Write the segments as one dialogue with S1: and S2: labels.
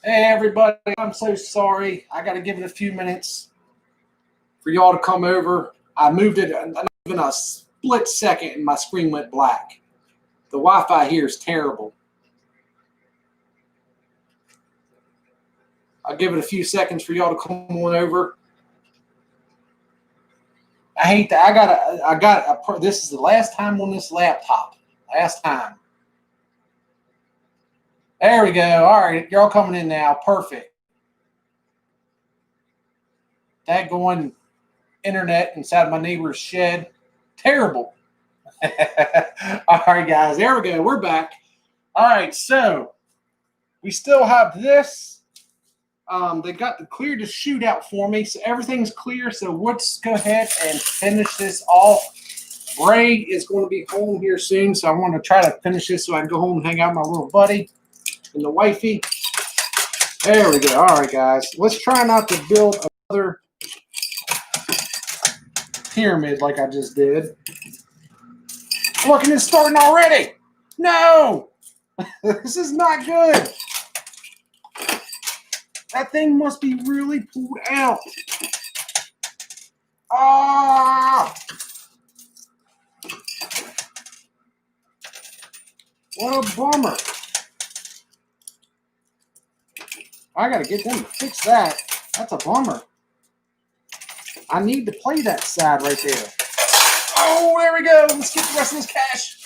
S1: Hey everybody, I'm so sorry. I got to give it a few minutes for y'all to come over. I moved it not even a split second and my screen went black. The Wi-Fi here is terrible. I'll give it a few seconds for y'all to come on over. I hate that. This is the last time on this laptop. Last time. There we go. All right, y'all coming in now. Perfect. That going internet inside my neighbor's shed. Terrible. All right, guys. There we go. We're back. All right, so we still have this. They got the clear to shoot out for me, so everything's clear. So let's go ahead and finish this off. Ray is going to be home here soon, so I want to try to finish this so I can go home and hang out with my little buddy and the wifey. There we go. All right, guys. Let's try not to build another pyramid like I just did. Look, and it's starting already. No! This is not good. That thing must be really pulled out. Ah! What a bummer. I got to get them to fix that. That's a bummer. I need to play that side right there. Oh, there we go. Let's get the rest of this cash.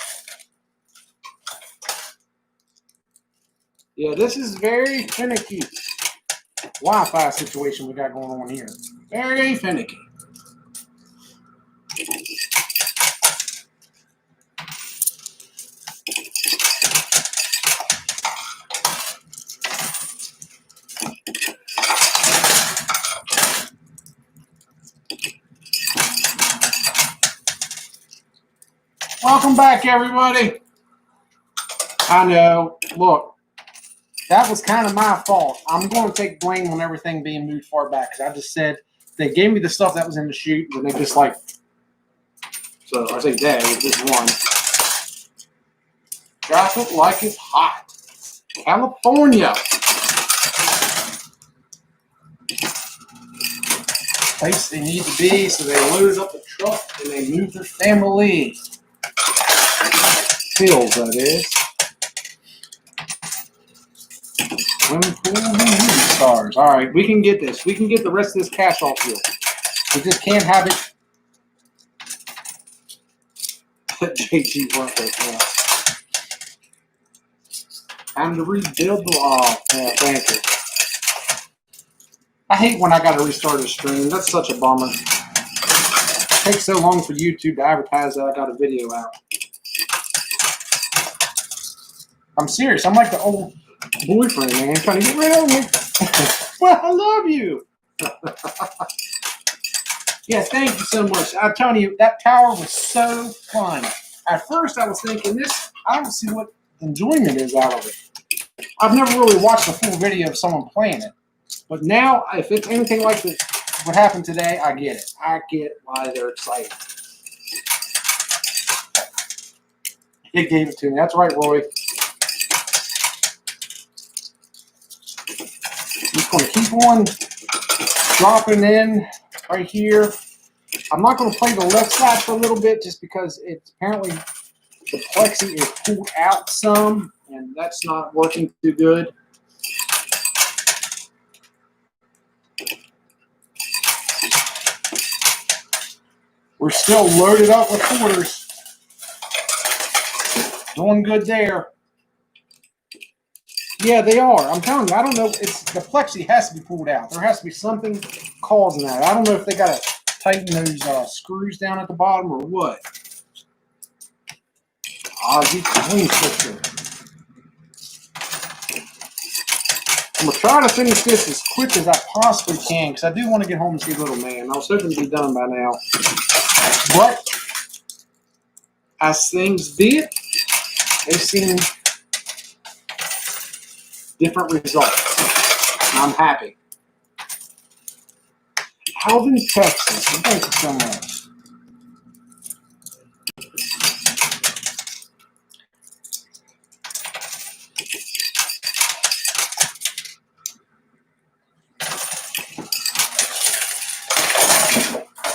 S1: Yeah, this is very finicky Wi-Fi situation we got going on here. Very finicky. Welcome back, everybody. I know. Look, that was kind of my fault. I'm going to take blame on everything being moved far back because I just said they gave me the stuff that was in the chute, and they just like. So I say they, just one. Drop it like it's hot. California. Place they need to be, so they load up the truck and they move their family. Hills, that is. Swimming pool and movie stars. All right, we can get this. We can get the rest of this cash off here. We just can't have it. JG work right now. Time to rebuild the wall. Yeah, thank you. I hate when I got to restart a stream. That's such a bummer. It takes so long for YouTube to advertise that I got a video out. I'm serious. I'm like the old boyfriend, man, trying to get rid of me. Well, I love you. Yeah, thank you so much. I'm telling you, that tower was so fun. At first, I was thinking I don't see what enjoyment is out of it. I've never really watched a full video of someone playing it. But now, if it's anything like what happened today, I get it. I get why they're excited. It gave it to me. That's right, Roy. Just going to keep on dropping in right here. I'm not going to play the left side for a little bit just because it's apparently the plexi is pulled out some, and that's not working too good. We're still loaded up with quarters. Doing good there. Yeah, they are. I'm telling you, I don't know. The plexi has to be pulled out. There has to be something causing that. I don't know if they got to tighten those screws down at the bottom or what. Ozzy clean picture. I'm going to try to finish this as quick as I possibly can because I do want to get home and see little man. I was hoping to be done by now. But as things be, they've seen different results. And I'm happy. Alvin, Texas. Thank you so much.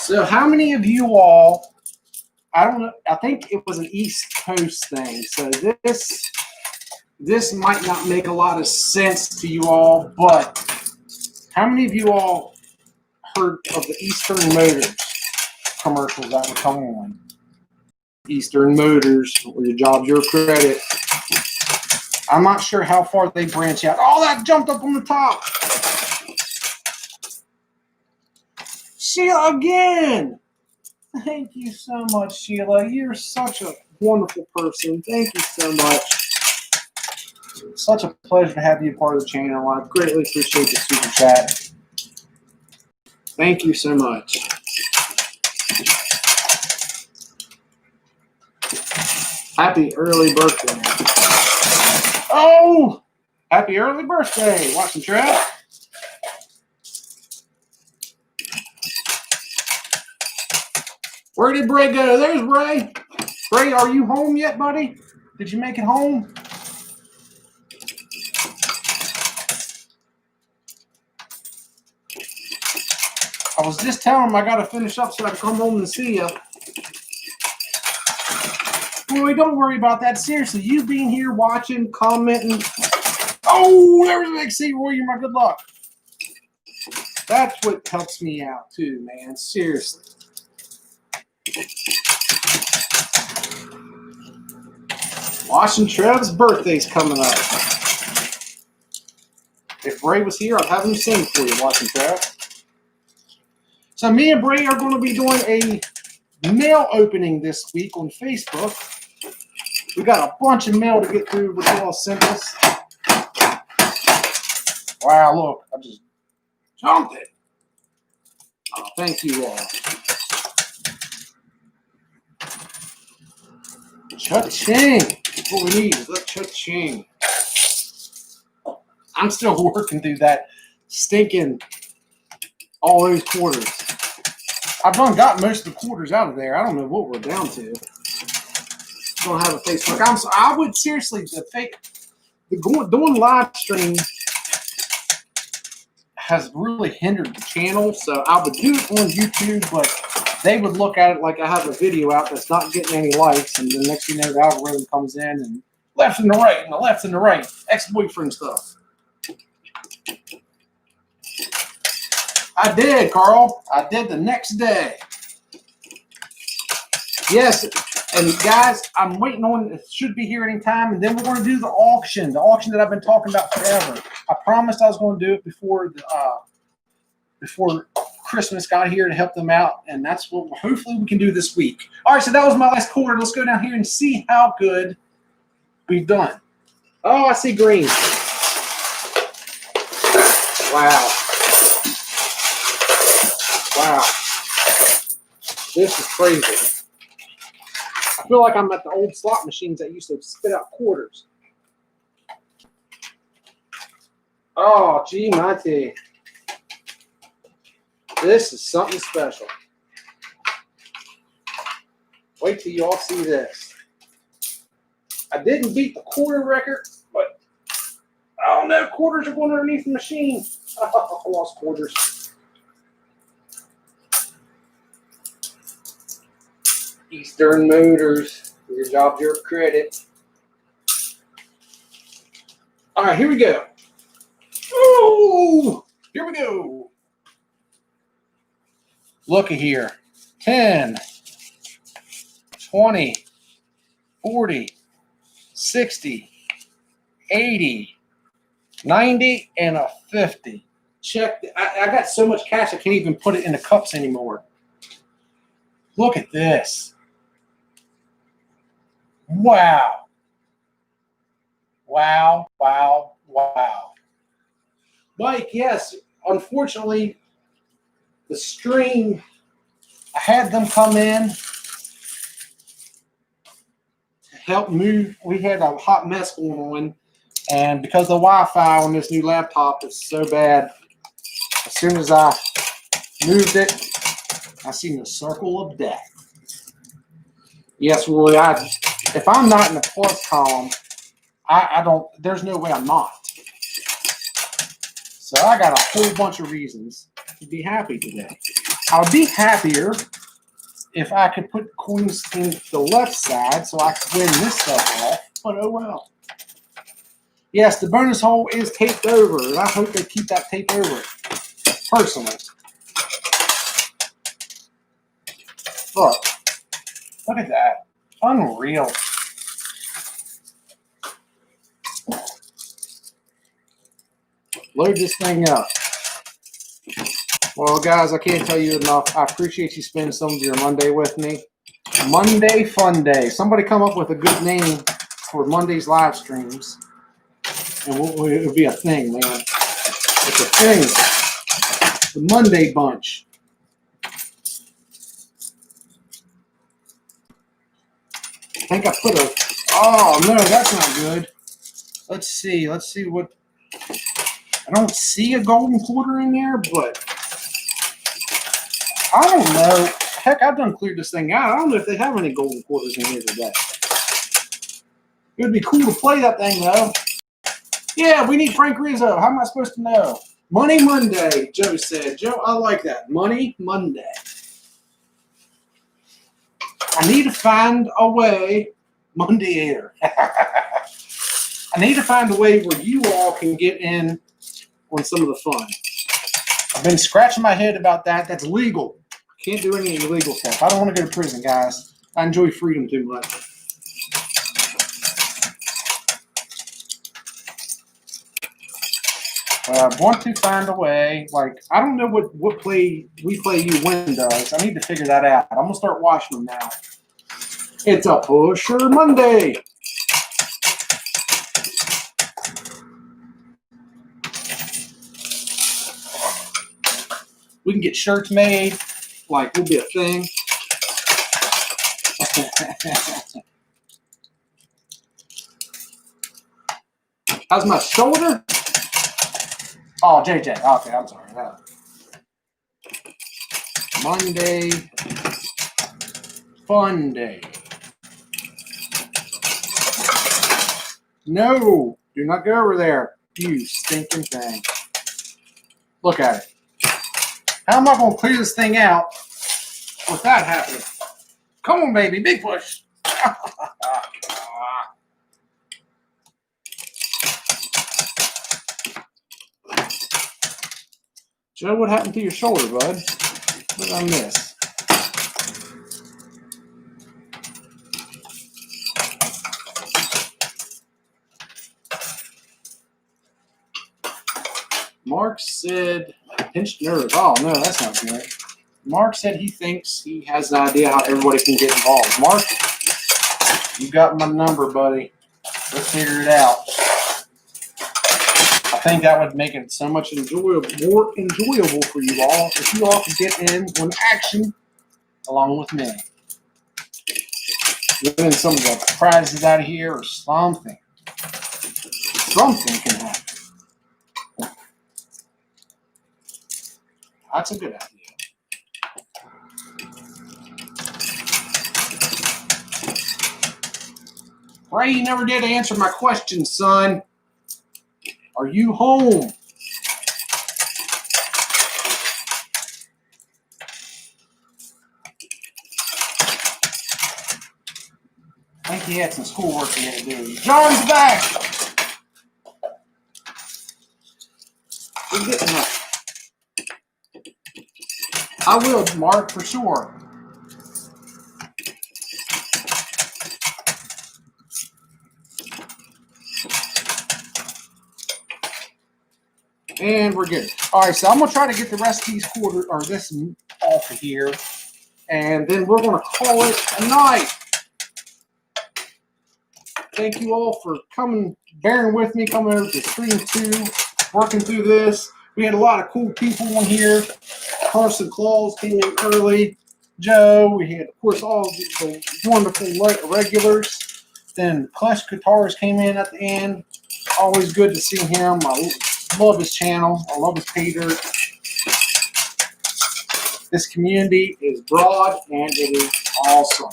S1: So how many of you all, I don't know, I think it was an East Coast thing. So this might not make a lot of sense to you all, but how many of you all heard of the Eastern Motors commercials that were coming on? Eastern Motors, where your job's your credit. I'm not sure how far they branch out. Oh, that jumped up on the top. Sheila again. Thank you so much, Sheila. You're such a wonderful person. Thank you so much. Such a pleasure to have you a part of the channel. I greatly appreciate the super chat. Thank you so much. Happy early birthday. Oh, happy early birthday. Watching Trev. Where did Bray go? There's Bray. Bray, are you home yet, buddy? Did you make it home? I was just telling him I got to finish up so I can come home and see you. Boy, don't worry about that. Seriously, you being here, watching, commenting. Oh, there's a big C, Roy. You're my good luck. That's what helps me out, too, man. Seriously. Watching Trev's birthday's coming up. If Bray was here, I'd have him sing for you, watching Trev. So me and Bray are going to be doing a mail opening this week on Facebook. We got a bunch of mail to get through with all sent us. Wow, look, I just jumped it. Oh, thank you all. Cha-ching. That's what we need is a cha-ching. I'm still working through that stinking all those quarters. I've got most of the quarters out of there. I don't know what we're down to. Don't have a Facebook. I would seriously doing live stream has really hindered the channel. So I would do it on YouTube, but they would look at it like I have a video out that's not getting any likes, and the next thing you know, the algorithm comes in and left and the right, and the left and the right, ex-boyfriend stuff. I did, Carl. I did the next day. Yes, and guys, I'm waiting on, it should be here any time, and then we're going to do the auction that I've been talking about forever. I promised I was going to do it before Christmas got here to help them out, and that's what hopefully we can do this week. All right, so that was my last quarter. Let's go down here and see how good we've done. Oh, I see green. Wow. Wow. This is crazy. I feel like I'm at the old slot machines that used to spit out quarters. Oh, gee, mate. This is something special. Wait till you all see this. I didn't beat the quarter record, but oh no, quarters are going underneath the machine. Oh, I lost quarters. Eastern Motors, your job, your credit. All right, here we go. Oh, here we go. Looky here. 10, 20, 40, 60, 80, 90, and a 50. Check. I got so much cash I can't even put it in the cups anymore. Look at this. Wow. Wow, wow, wow. Mike, yes, unfortunately, the stream, I had them come in to help move. We had a hot mess going on, and because the Wi-Fi on this new laptop is so bad, as soon as I moved it, I seen the circle of death. Yes, Roy, if I'm not in the plus column, I don't, there's no way I'm not. So I got a whole bunch of reasons to be happy today. I would be happier if I could put coins in the left side so I could win this stuff off, but oh well. Yes, the bonus hole is taped over, and I hope they keep that tape over it, personally. Look at that. Unreal. Load this thing up. Well, guys, I can't tell you enough. I appreciate you spending some of your Monday with me. Monday Fun Day. Somebody come up with a good name for Monday's live streams, and it'll be a thing, man. It's a thing. The Monday Bunch. I think I put a... Oh, no, that's not good. Let's see. Let's see what... I don't see a golden quarter in there, but... I don't know. Heck, I've done cleared this thing out. I don't know if they have any golden quarters in here today. It would be cool to play that thing, though. Yeah, we need Frank Rizzo. How am I supposed to know? Money Monday, Joe said. Joe, I like that. Money Monday. I need to find a way. Monday Air. I need to find a way where you all can get in on some of the fun. I've been scratching my head about that. That's legal. Can't do any illegal stuff. I don't want to go to prison, guys. I enjoy freedom too much. I want to find a way. Like, I don't know what play We Play You Win does. I need to figure that out. I'm going to start watching them now. It's a Pusher Monday. We can get shirts made. Like, we'll be a thing. How's my shoulder? Oh, JJ. Okay, I'm sorry. Monday Fun Day. No, do not go over there, you stinking thing. Look at it. How am I going to clear this thing out with that happening? Come on, baby. Big push. Joe, what happened to your shoulder, bud? What did I miss? Mark said, pinched nerve. Oh, no, that's not good. Mark said he thinks he has an idea how everybody can get involved. Mark, you got my number, buddy. Let's figure it out. I think that would make it so much more enjoyable for you all if you all could get in on action along with me. Win some of the prizes out of here or something. Something can happen. That's a good idea. Ray, you never did answer my question, son. Are you home? I think he had some schoolwork he had to do. John's back. We're getting there. I will, Mark, for sure. And we're good. All right, so I'm going to try to get the rest of these this off of here. And then we're going to call it a night. Thank you all for bearing with me, coming over to Stream 2, working through this. We had a lot of cool people on here. Carson Claus came in early. Joe. We had, of course, all the wonderful regulars. Then Clash Guitars came in at the end. Always good to see him. I love his channel. I love his pay dirt. This community is broad and it is awesome.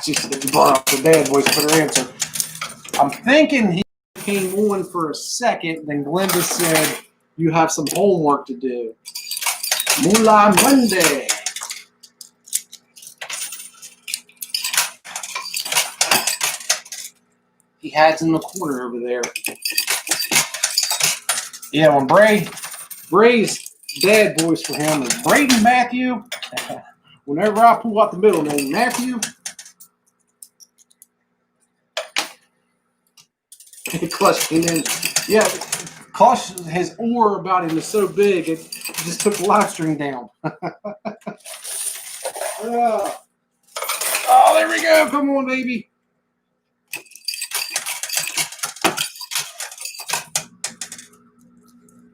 S1: She said you brought up the bad voice for her answer. I'm thinking came on for a second, then Glenda said, you have some homework to do. Moolah Monday. He hides in the corner over there. Yeah, when Bray's dad voice for him is Braden Matthew. Whenever I pull out the middle name, Matthew, Clutch came in. Yeah, Clutch, his aura about him is so big, it just took the live stream down. Oh, there we go. Come on, baby.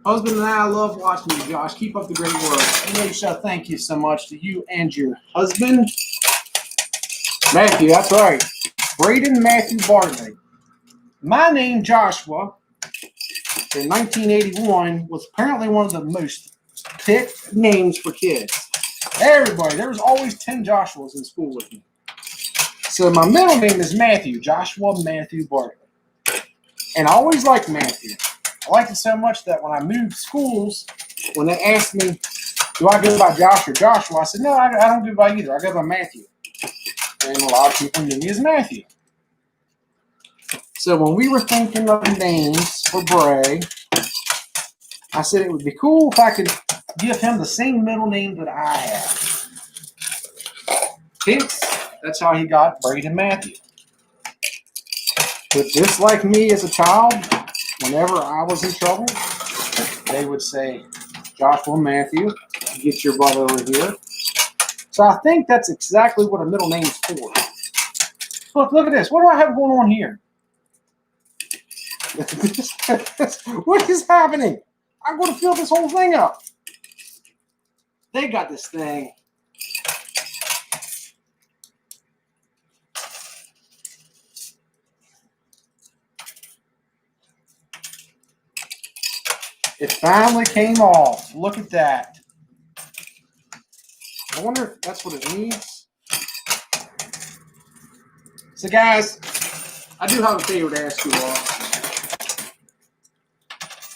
S1: Husband and I love watching you, Josh. Keep up the great work. And Alicia, thank you so much to you and your husband. Matthew, that's right. Braden Matthew Bartley. My name, Joshua, in 1981, was apparently one of the most picked names for kids. Everybody, there was always 10 Joshuas in school with me. So my middle name is Matthew, Joshua Matthew Bartley. And I always liked Matthew. I liked it so much that when I moved schools, when they asked me, do I go by Josh or Joshua, I said, no, I don't go by either. I go by Matthew. And a lot of people knew me as Matthew. So when we were thinking of names for Bray, I said it would be cool if I could give him the same middle name that I have. Hence, that's how he got Braden Matthew. But just like me as a child, whenever I was in trouble, they would say, Joshua Matthew, get your butt over here. So I think that's exactly what a middle name is for. Look at this. What do I have going on here? What is happening? I'm going to fill this whole thing up. They got this thing. It finally came off. Look at that. I wonder if that's what it needs. So, guys, I do have a favor to ask you all.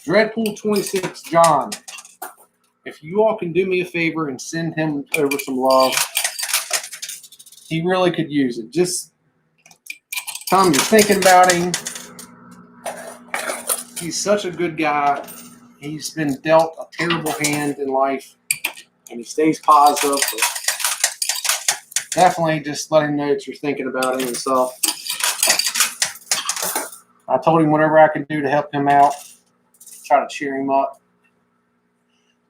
S1: Dreadpool 26 John, if you all can do me a favor and send him over some love, he really could use it. Just tell him you're thinking about him. He's such a good guy. He's been dealt a terrible hand in life, and he stays positive. But definitely just let him know that you're thinking about him and stuff. I told him whatever I could do to help him out, try to cheer him up.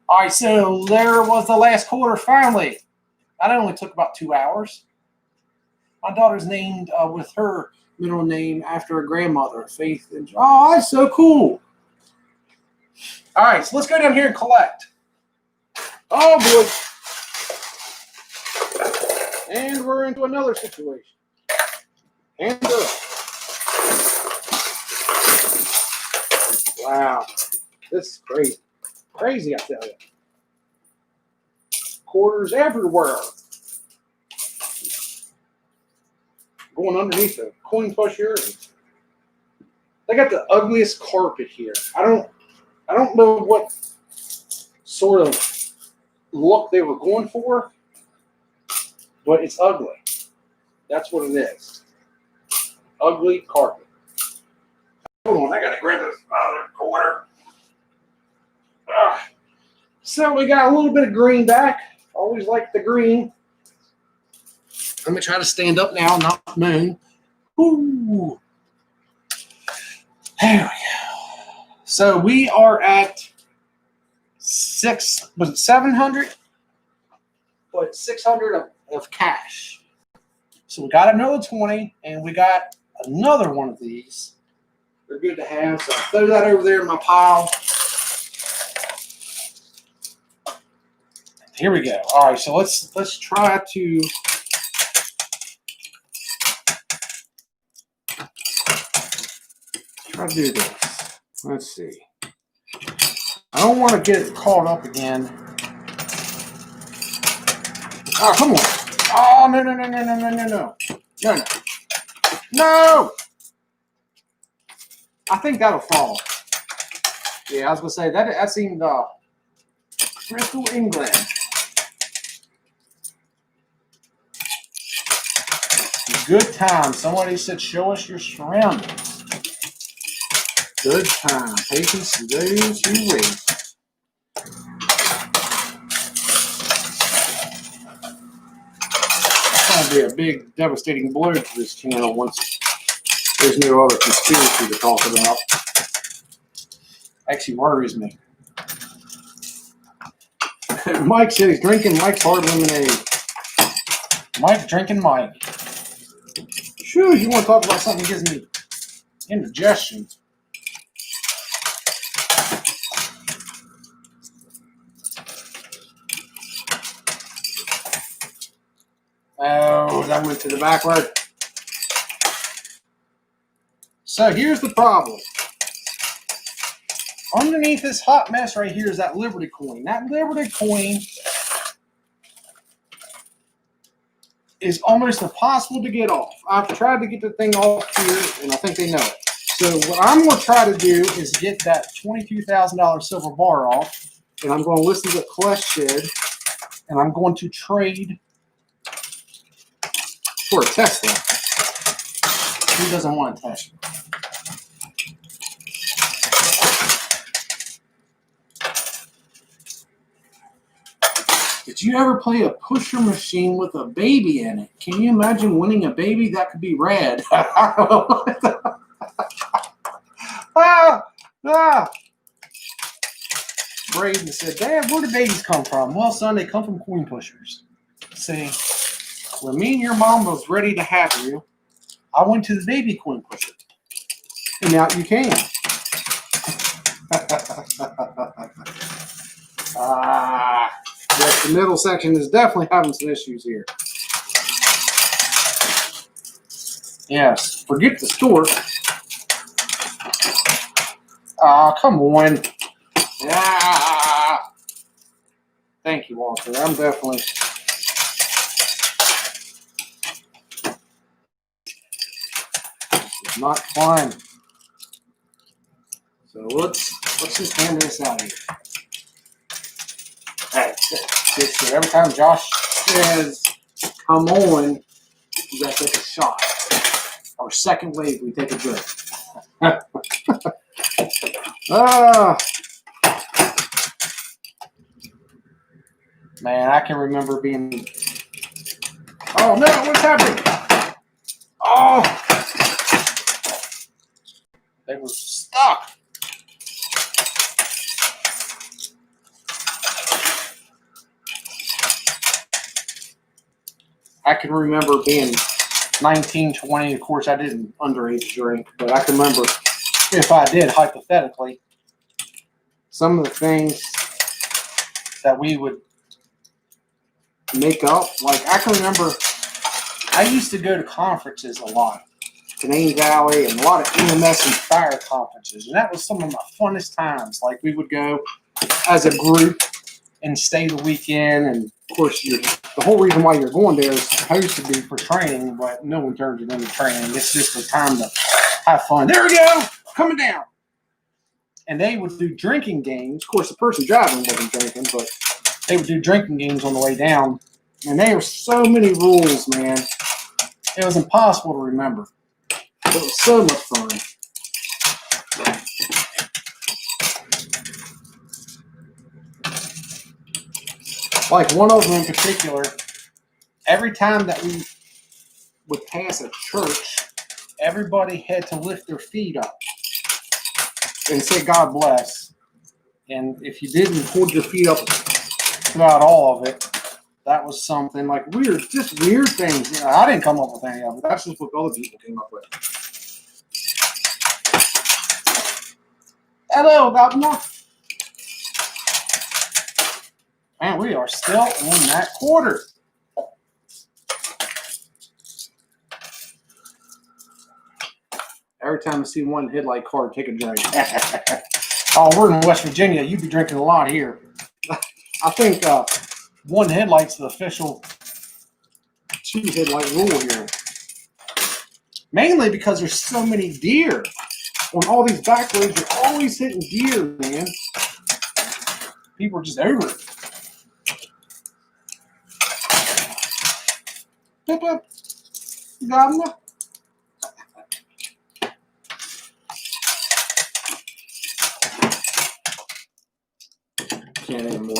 S1: All right, so there was the last quarter finally. That only took about 2 hours. My daughter's named with her middle name after her grandmother, Faith. And oh, that's so cool. All right, so let's go down here and collect. Oh, boy. And we're into another situation. And wow. This is crazy. Crazy, I tell you. Quarters everywhere. Going underneath the coin pusher. They got the ugliest carpet here. I don't know what sort of look they were going for, but it's ugly. That's what it is. Ugly carpet. Hold on, I gotta grab this other corner. So we got a little bit of green back. Always like the green. Let me try to stand up now, not moon. Ooh. There we go. So we are at 700? But 600 of cash. So we got another 20, and we got another one of these. They're good to have. So I'll throw that over there in my pile. Here we go. All right, so let's try to do this. Let's see. I don't want to get it caught up again. Oh, come on. Oh, no. No. I think that'll fall. Yeah, I was gonna say that seemed Bristol, England. Good time. Somebody said, show us your surroundings. Good time. Patience to those who wait. It's going to be a big, devastating blow to this channel once there's no other conspiracy to talk about. Actually worries me. Mike said he's drinking Mike's hard lemonade. Mike drinking Mike. Sure, you want to talk about something that gives me indigestion. Oh, that went to the backward. So here's the problem. Underneath this hot mess right here is that Liberty coin. That Liberty coin is almost impossible to get off. I've tried to get the thing off here, and I think they know it. So what I'm going to try to do is get that $22,000 silver bar off, and I'm going to listen to Clash Shed, and I'm going to trade for a Tesla. Who doesn't want a Tesla? Did you ever play a pusher machine with a baby in it? Can you imagine winning a baby? That could be rad. Braden said, Dad, where do babies come from? Well, son, they come from coin pushers. See, when me and your mom was ready to have you, I went to the baby coin pusher. And out you came. Yes, the middle section is definitely having some issues here. Yes, forget the store. Come on. Thank you, Walter. I'm definitely. It's not fun. So let's just hand this out here. Alright, so every time Josh says, come on, you gotta take a shot. Our second wave, we take a drink. Man, I can remember being. Oh no, what's happening? Oh, they were stuck. I can remember being 19, 20. Of course, I didn't underage drink, but I can remember if I did, hypothetically, some of the things that we would make up. Like, I can remember I used to go to conferences a lot, Canaan Valley, and a lot of EMS and fire conferences, and that was some of my funnest times. Like, we would go as a group and stay the weekend, and of course, the whole reason why you're going there is supposed to be for training, but no one turns it into training. It's just the time to have fun. There we go, coming down. And they would do drinking games. Of course, the person driving wasn't drinking, but they would do drinking games on the way down. And there were so many rules, man. It was impossible to remember. It was so much fun. Like one of them in particular, every time that we would pass a church, everybody had to lift their feet up and say God bless. And if you didn't hold your feet up throughout all of it, that was something like weird things. You know, I didn't come up with any of it. That's just what other people came up with. Hello, Governor. Man, we are still in that quarter. Every time I see one headlight card, take a drink. Oh, we're in West Virginia. You'd be drinking a lot here. I think one headlight's the official 2 headlight rule here. Mainly because there's so many deer on all these back roads, you're always hitting deer, man. People are just over it. Pip, pip. Got him. Can't anymore.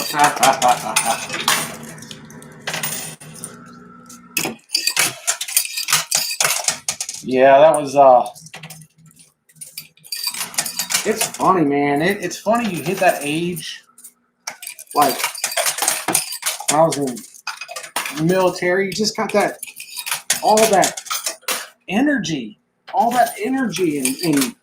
S1: Yeah, that was it's funny, man. It's funny you hit that age. Like when I was in the military, you just got that all that energy and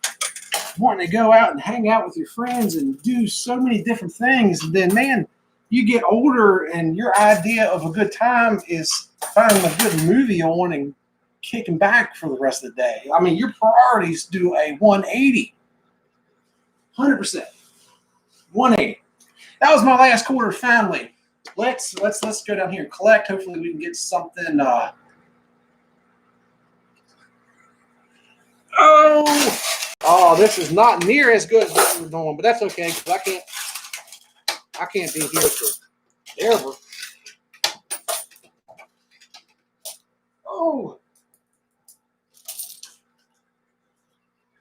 S1: wanting to go out and hang out with your friends and do so many different things. And then, man, you get older and your idea of a good time is finding a good movie on and kicking back for the rest of the day. I mean, your priorities do a 180. 100%. 180. That was my last quarter finally. Let's go down here and collect. Hopefully we can get something Oh, this is not near as good as what we're doing, but that's okay because I can't be here forever. Oh,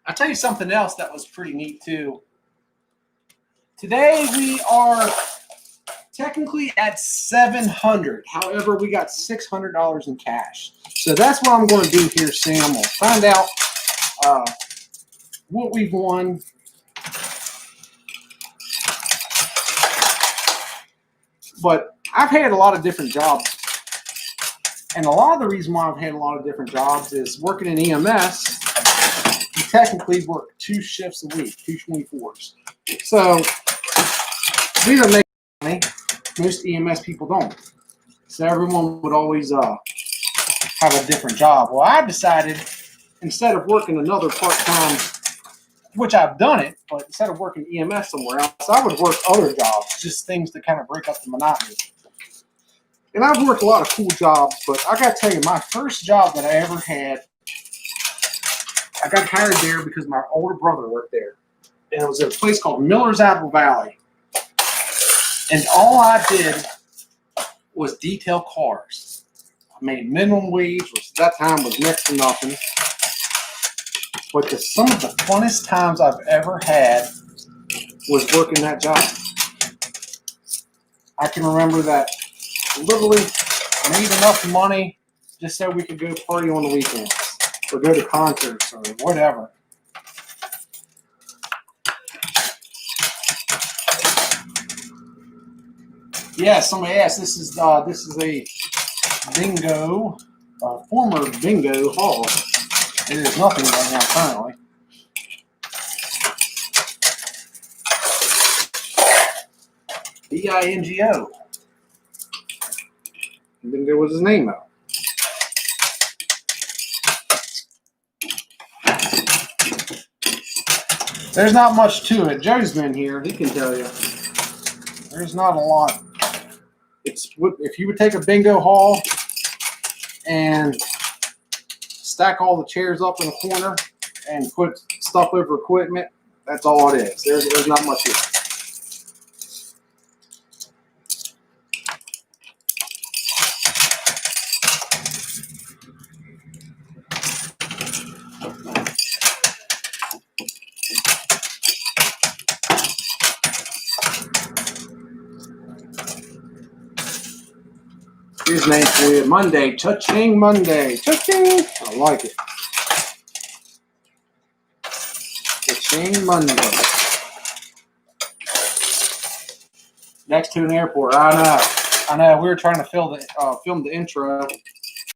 S1: I'll tell you something else that was pretty neat too. Today we are technically at 700. However, we got $600 in cash. So that's what I'm going to do here soon. I'm going to find out what we've won. But I've had a lot of different jobs. And a lot of the reason why I've had a lot of different jobs is working in EMS. You technically work 2 shifts a week, 2 24s. So we don't make money. Most EMS people don't. So everyone would always have a different job. Well, I decided instead of working another part-time, which I've done it, but instead of working EMS somewhere else, I would work other jobs, just things to kind of break up the monotony. And I've worked a lot of cool jobs, but I got to tell you, my first job that I ever had, I got hired there because my older brother worked there. And it was at a place called Miller's Apple Valley. And all I did was detail cars. I made minimum wage, which at that time was next to nothing. But some of the funnest times I've ever had was working that job. I can remember that literally made enough money just so we could go party on the weekends or go to concerts or whatever. Yeah, somebody asked. This is a bingo, former bingo hall. It is nothing right now currently. BINGO. Bingo was his name though. There's not much to it. Joe's been here. He can tell you. There's not a lot. If you would take a bingo hall and stack all the chairs up in a corner and put stuff over equipment, that's all it is. There's not much to it. Here's name for you. Monday. Cha-ching Monday. Cha-ching. I like it. Cha-ching Monday. Next to an airport. I know. We were trying to film the intro.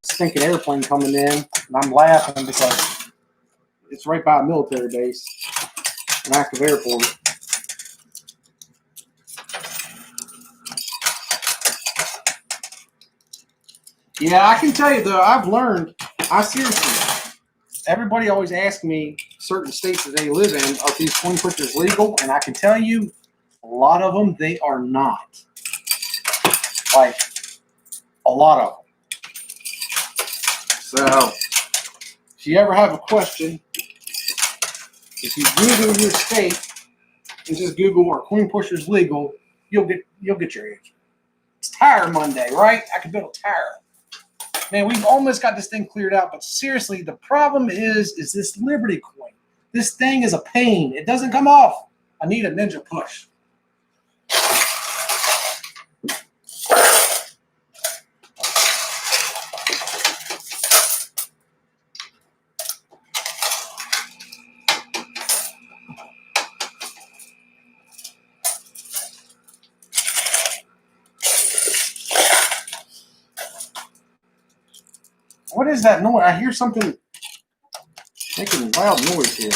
S1: Stinking airplane coming in. And I'm laughing because it's right by a military base. An active airport. Yeah, I can tell you though, I've learned, everybody always asks me certain states that they live in, are these twin pushers legal? And I can tell you, a lot of them, they are not. Like, a lot of them. So, if you ever have a question, If you Google your state and just Google "are coin pushers legal," you'll get your answer. It's Tire Monday, right? I can build a tire. Man, we've almost got this thing cleared out, but seriously, the problem is this Liberty coin. This thing is a pain. It doesn't come off. I need a ninja push. What is that noise? I hear something making loud noise here.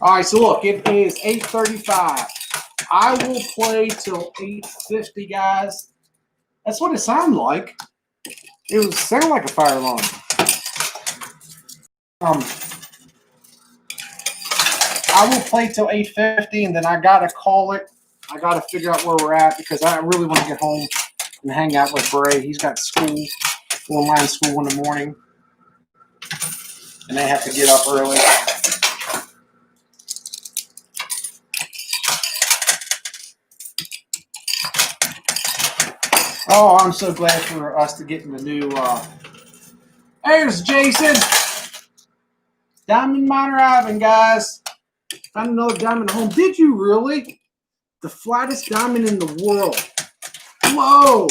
S1: All right, so look, it is 8:35. I will play till 8:50, guys. That's what it sounded like. It was sound like a fire alarm. I will play till 8:50, and then I gotta call it. I gotta figure out where we're at because I really want to get home and hang out with Bray. He's got school, online school in the morning, and they have to get up early. Oh, I'm so glad for us to get in the new. There's Jason. Diamond Miner Ivan, guys. Found another diamond at home. Did you really? The flattest diamond in the world. Whoa.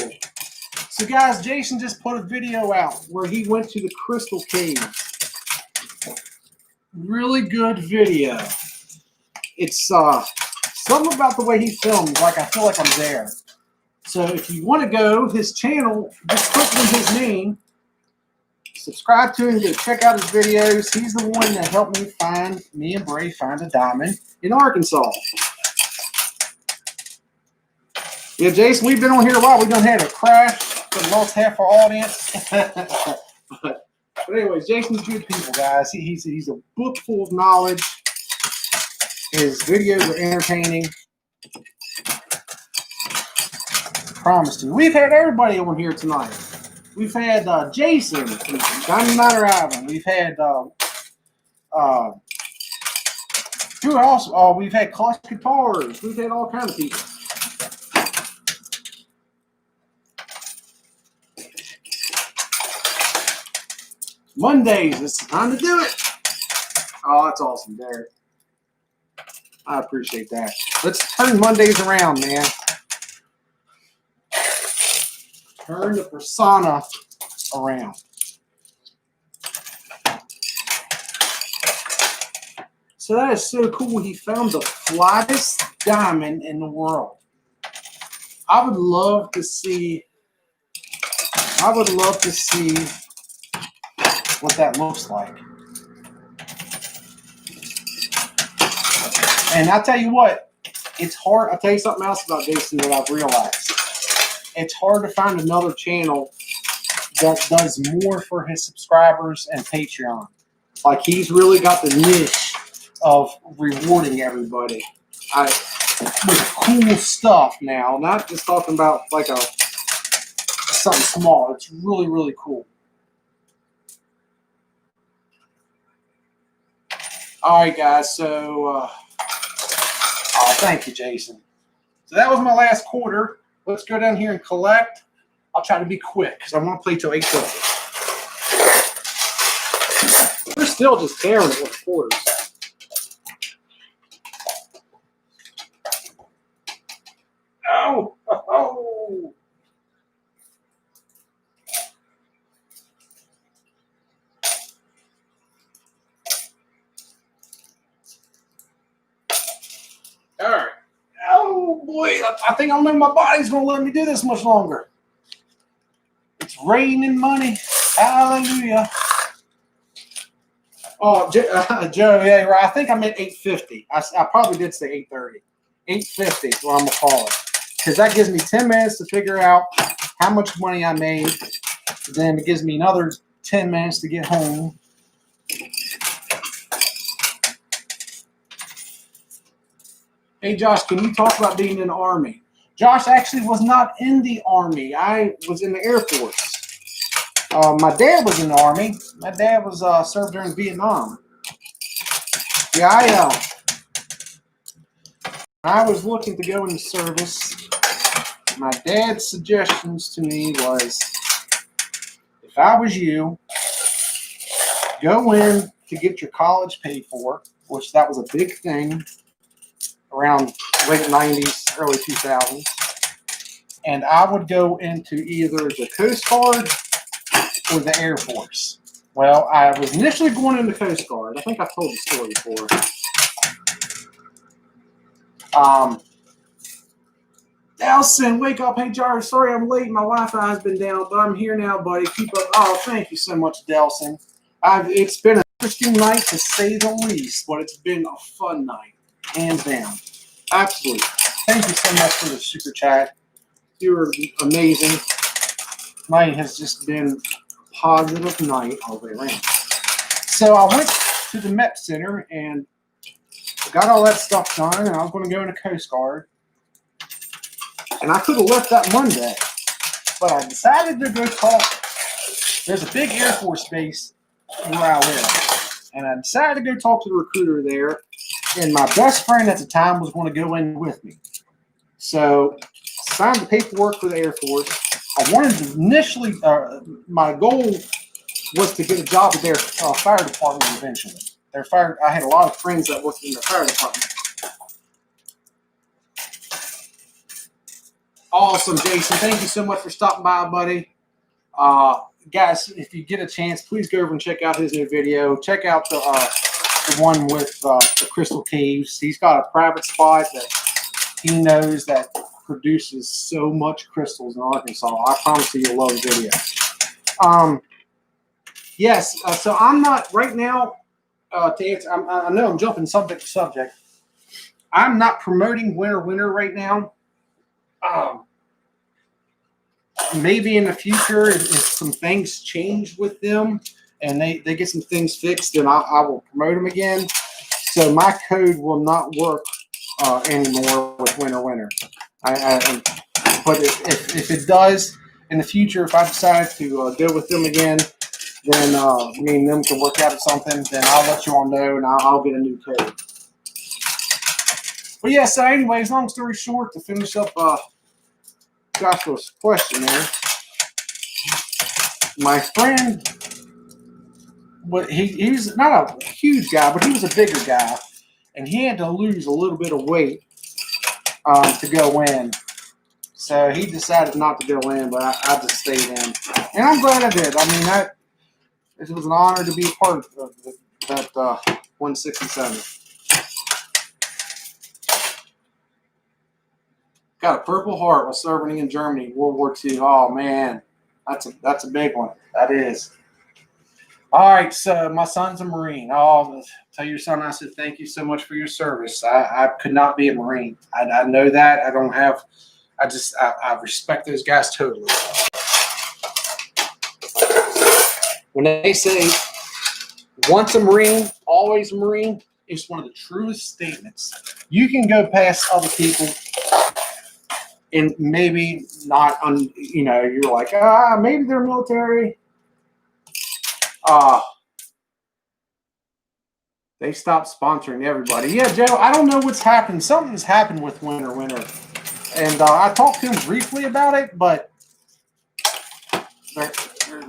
S1: So, guys, Jason just put a video out where he went to the Crystal Cave. Really good video. It's something about the way he films. Like, I feel like I'm there. So, if you want to go, his channel, just click on his name. Subscribe to him, go check out his videos. He's the one that helped me and Bray find a diamond in Arkansas. Yeah, Jason, we've been on here a while. We done had a crash, but lost half our audience. but anyways, Jason's good people, guys. He's a book full of knowledge. His videos are entertaining. Promised you. We've had everybody on here tonight. We've had Jason from Diamond Miner Ivan. We've had who else? Oh, we've had Clutch Guitars. We've had all kinds of people. Mondays, it's time to do it. Oh, that's awesome, Derek. I appreciate that. Let's turn Mondays around, man. Turn the persona around. So that is so cool. He found the flattest diamond in the world. I would love to see what that looks like. And I'll tell you what, it's hard. I'll tell you something else about Jason that I've realized. It's hard to find another channel that does more for his subscribers and Patreon. Like, he's really got the niche of rewarding everybody with cool stuff now. Not just talking about like something small. It's really, really cool. All right, guys. So, thank you, Jason. So that was my last quarter. Let's go down here and collect. I'll try to be quick because I want to play till 8:50. We're still just tearing it with quarters. Oh, oh. All right. Oh, boy. I think I don't know if my body's going to let me do this much longer. It's raining money. Hallelujah. Oh, Joe, yeah, right. I think I meant 8:50. I probably did say 8:30. 8:50 is what I'm going to call it. Because that gives me 10 minutes to figure out how much money I made. Then it gives me another 10 minutes to get home. Hey, Josh, can you talk about being in the Army? Josh actually was not in the Army. I was in the Air Force. My dad was in the Army. My dad was served during Vietnam. Yeah, I was looking to go into service. My dad's suggestions to me was, if I was you, go in to get your college paid for, which that was a big thing around late 90s, early 2000s. And I would go into either the Coast Guard or the Air Force. Well, I was initially going into Coast Guard. I think I've told the story before. Nelson, wake up. Hey, Jarvis, sorry I'm late. My Wi-Fi has been down, but I'm here now, buddy. Keep up. Oh, thank you so much, Delson. It's been an interesting night, to say the least, but it's been a fun night, hands down. Absolutely. Thank you so much for the super chat. You were amazing. Night has just been a positive night all the way around. So I went to the Met Center and got all that stuff done, and I was going to go into Coast Guard. And I could have left that Monday, but I decided to go talk. There's a big Air Force base where I live, and I decided to go talk to the recruiter there. And my best friend at the time was going to go in with me. So I signed the paperwork for the Air Force. I wanted to initially, my goal was to get a job at their fire department eventually. I had a lot of friends that worked in the fire department. Awesome, Jason. Thank you so much for stopping by, buddy. Guys, if you get a chance, please go over and check out his new video. Check out the one with the crystal caves. He's got a private spot that he knows that produces so much crystals in Arkansas. I promise you, you'll love the video. Yes, so I'm not right now. To answer, I know I'm jumping subject to subject. I'm not promoting Winter right now. Maybe in the future, if some things change with them and they get some things fixed, then I will promote them again. So my code will not work anymore with Winter. But if it does in the future, if I decide to go with them again, then me and them can work out something. Then I'll let you all know, and I'll get a new code. But yeah, so anyways, long story short, to finish up Joshua's question there, my friend, he's not a huge guy, but he was a bigger guy, and he had to lose a little bit of weight to go in. So he decided not to go in, but I just stayed in. And I'm glad I did. I mean, it was an honor to be a part of that 167. Got a Purple Heart while serving in Germany, World War II. Oh, man. That's a big one. That is. All right, so my son's a Marine. Oh, tell your son I said thank you so much for your service. I could not be a Marine. I know that. I respect those guys totally. When they say once a Marine, always a Marine, it's one of the truest statements. You can go past other people and maybe not, you're like, maybe they're military. They stopped sponsoring everybody. Yeah, Joe, I don't know what's happened. Something's happened with Winter. And I talked to him briefly about it, but they're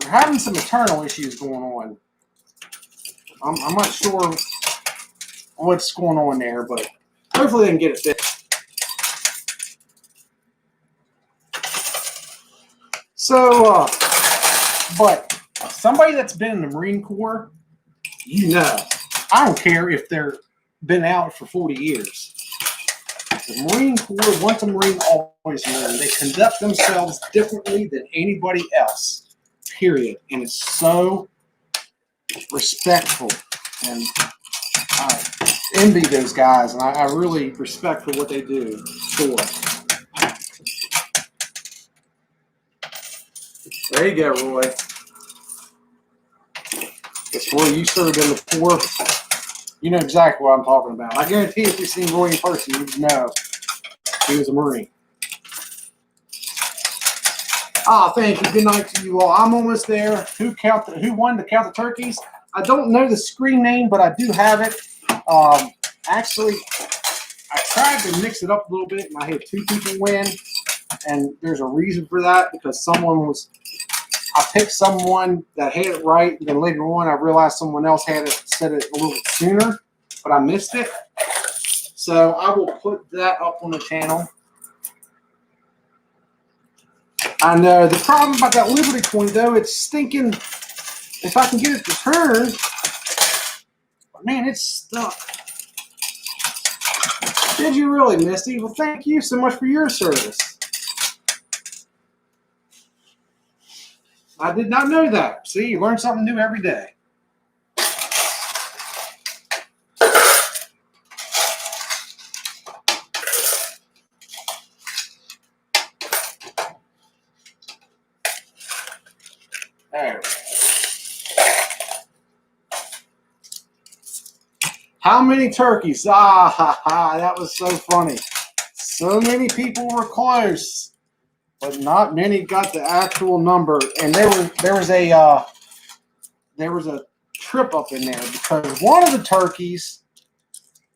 S1: having some internal issues going on. I'm not sure what's going on there, but hopefully they can get it fixed. So, but somebody that's been in the Marine Corps, I don't care if they're been out for 40 years. The Marine Corps, once a Marine, always a Marine. They conduct themselves differently than anybody else, period. And it's so respectful. And I envy those guys, and I really respect for what they do. Sure. There you go, Roy. It's Roy, you served in the Corps. You know exactly what I'm talking about. I guarantee if you seen Roy in person, you'd know he was a Marine. Thank you. Good night to you all. I'm almost there. Who won to count the turkeys? I don't know the screen name, but I do have it. Actually, I tried to mix it up a little bit, and I had 2 people win. And there's a reason for that, because I picked someone that had it right, and then later on I realized someone else said it a little bit sooner, but I missed it. So I will put that up on the channel. I know the problem about that Liberty coin, though, it's stinking. If I can get it to turn, but man, it's stuck. Did you really, Misty? Well, thank you so much for your service. I did not know that. See, you learn something new every day. There. How many turkeys? That was so funny. So many people were close, but not many got the actual number. And there was a trip up in there, because one of the turkeys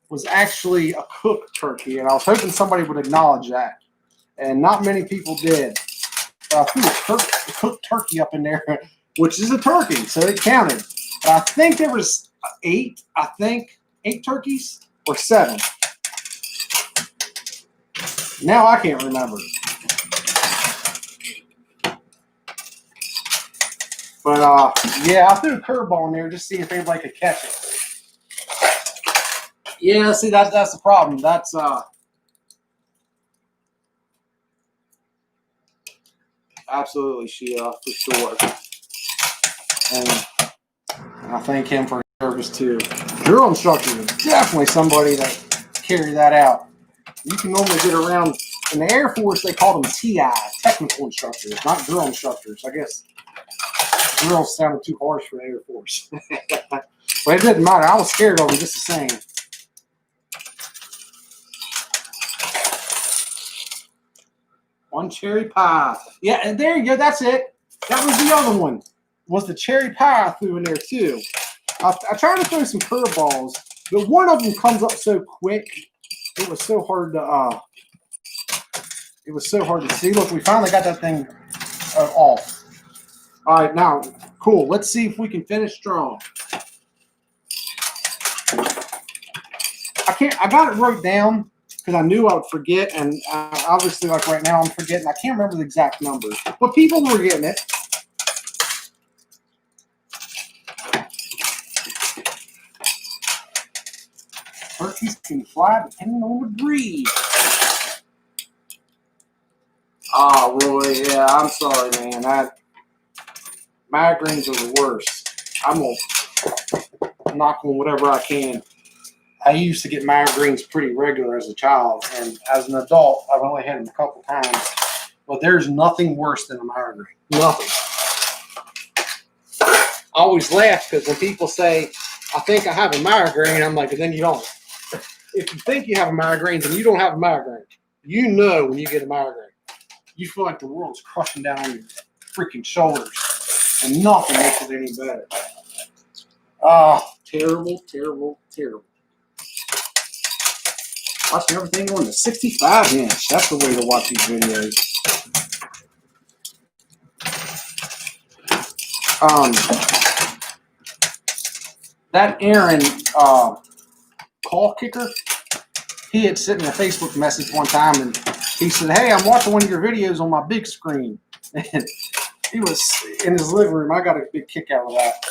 S1: was actually a cooked turkey, and I was hoping somebody would acknowledge that, and not many people did. I threw a cooked turkey up in there, which is a turkey, so it counted. I think there was 8. 8 turkeys or 7. Now I can't remember. But yeah, I threw a curveball in there just to see if anybody could catch it. Yeah, see, that's the problem. That's absolutely Sheila, for sure. And I thank him for his service too. Drill instructors are definitely somebody that carry that out. You can normally get around. In the Air Force, they call them TI, technical instructors, not drill instructors. I guess drill sounded too harsh for the Air Force. But it didn't matter. I was scared of them just the same. One cherry pie. Yeah, and there you go. That's it. That was the other one. Was the cherry pie I threw in there too. I tried to throw some curveballs, but one of them comes up so quick. It was so hard to see. Look, we finally got that thing off. All right, now, cool. Let's see if we can finish strong. I got it wrote down because I knew I would forget, and obviously, like right now, I'm forgetting. I can't remember the exact numbers, but people were getting it. Turkeys can fly depending on the breed. Oh, Roy, yeah, I'm sorry, man. Migraines are the worst. I'm going to knock on whatever I can. I used to get migraines pretty regular as a child, and as an adult, I've only had them a couple times. But there's nothing worse than a migraine. Nothing. I always laugh because when people say, I think I have a migraine, I'm like, then you don't. If you think you have a migraine, then you don't have a migraine. You know when you get a migraine. You feel like the world's crushing down on your freaking shoulders, and nothing makes it any better. Terrible, terrible, terrible. Watching everything on the 65-inch. That's the way to watch these videos. That Aaron call kicker, he had sent me a Facebook message one time, and he said, hey, I'm watching one of your videos on my big screen. And he was in his living room. I got a big kick out of that.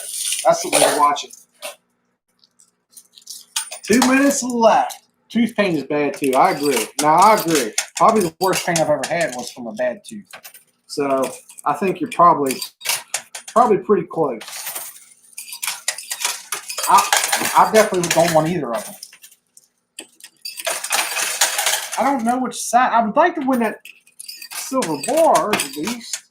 S1: That's the way to watch it. 2 minutes left. Tooth pain is bad too. I agree. Now, I agree. Probably the worst pain I've ever had was from a bad tooth. So I think you're probably pretty close. I definitely don't want either of them. I don't know which side. I would like to win that silver bar at least.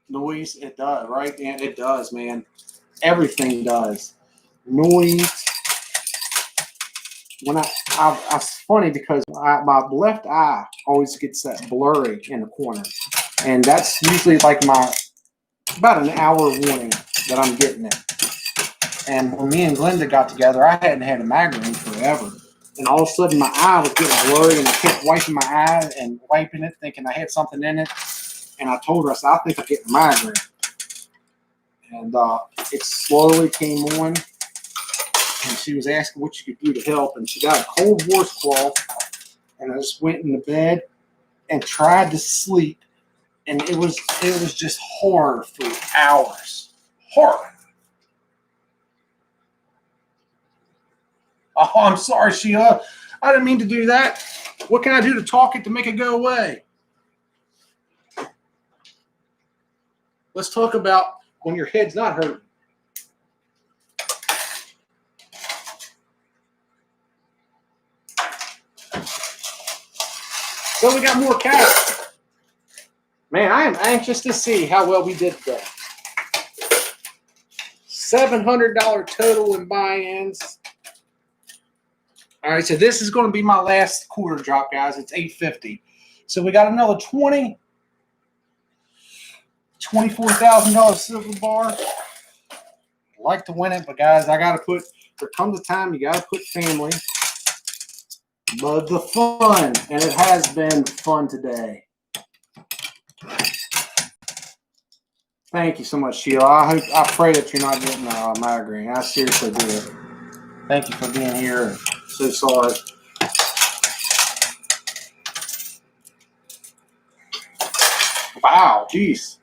S1: Noise, it does, right? And it does, man. Everything does. Noise. when it's funny because my left eye always gets that blurry in the corner, and that's usually like about an hour warning that I'm getting it. And when me and Glenda got together, I hadn't had a migraine forever. And all of a sudden, my eye was getting blurry, and I kept wiping my eye and wiping it, thinking I had something in it. And I told her, I said, I think I'm getting a migraine. And it slowly came on. And she was asking what you could do to help. And she got a cold washcloth. And I just went into bed and tried to sleep. And it was just horror for hours. Horror. Oh, I'm sorry, Sheila. I didn't mean to do that. What can I do to talk it to make it go away? Let's talk about when your head's not hurting. So we got more cats. Man, I am anxious to see how well we did today. $700 total in buy-ins. All right, so this is going to be my last quarter drop, guys. It's $850. So we got another $24,000 silver bar. I'd like to win it, but guys, I got to put. There comes a time you got to put family, but the fun, and it has been fun today. Thank you so much, Sheila. I pray that you're not getting a migraine. I seriously do. Thank you for being here. So sorry. Wow, geez.